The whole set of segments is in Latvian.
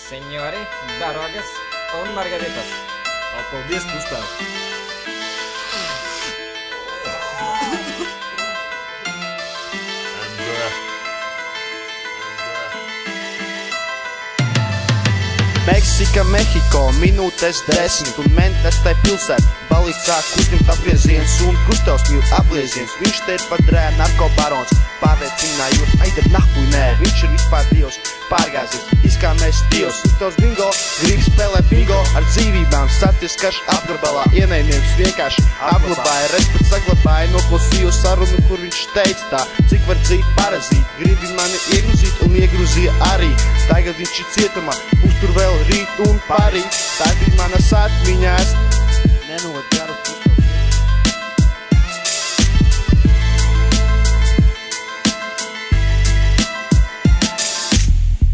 Signori, darogas un margaritas. Paldies, Gustav. Meksika, Mehiko, minūtes 10 un mentes tai pilsēt. Balicā kustīt apgrieziens un Gustavs mīl aplieziens. Viņš te ir padrē narkobarons, pārveicinājos, aidar nahuj, nē, viņš ir vispār dievs, pārgāzies, izkāmēs dievs. Gustavs bingo, grib spēlē bingo ar dzīvībām, sācies karš apgabalā, ienaidnieks vienkārši apglabāja, respekt saglabāja, noklausīju sarunu, kur viņš teica tā, cik var dzīt parazīt, gribi mani iegruzīt un iegrūzīja arī. Tagad viņš ir cietumā, būs tur vēl rīt un parīt, tā bija manas atmiņās. Nenot garu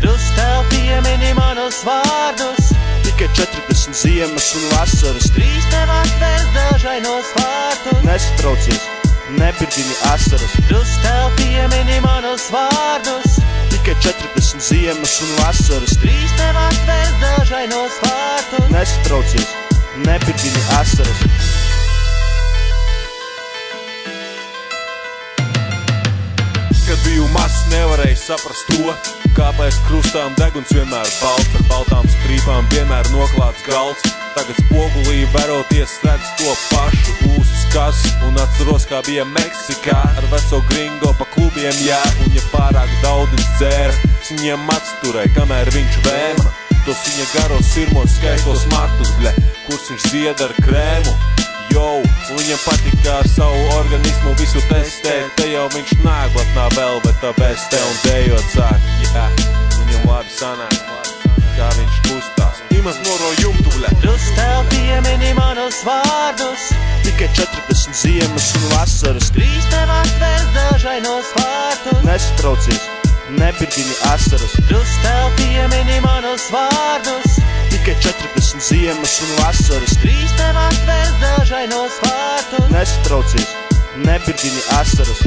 Gustav, piemini manus vārdus, tikai 40 ziemas un vasaras. drīz tev atvērs dažainos vārtus. Nesatraucies, nebirdini asaras. Gustav, piemini manus vārdus, Tikai 40 ziemas un vasaras. drīz tev atvērs dažainos vārtus. Nesatraucies, nebirdini asaras. Kad biju mazs, nevarēju saprast to, kāpēc krustām deguns vienmēr balts, ar baltām strīpām vienmēr noklāts galds. Tagad spogulī veroties redz to pašu ūsas kas, un atceros, kā bija Meksikā, ar veco gringo pa klubiem jā, un ja pārāk daudz dzēra, viņiem atsturēja, kamēr viņš vēma. Tos viņa garos sirmos skaistos matus, bļe, kurs viņš zied ar krēmu. Jau, un viņam patika ar savu organismu visu testēt. Te jau viņš nāgotnā velveta vestē un dejot sāk, jā, viņam labi sanāk, kā viņš kustās. Imaz moro jumtu, bļe. Gustav, piemini manus vārdus, Tikai 40 ziemas un vasaras. drīz tev atvērs dažainos vārtus. Nesatraucies, nebirdini asaras. Gustav, piemini manus vārdus, Tikai 40 ziemas un vasaras. drīz tev atvērs dažainos vārtus. Nesatraucies, nebirdini asaras.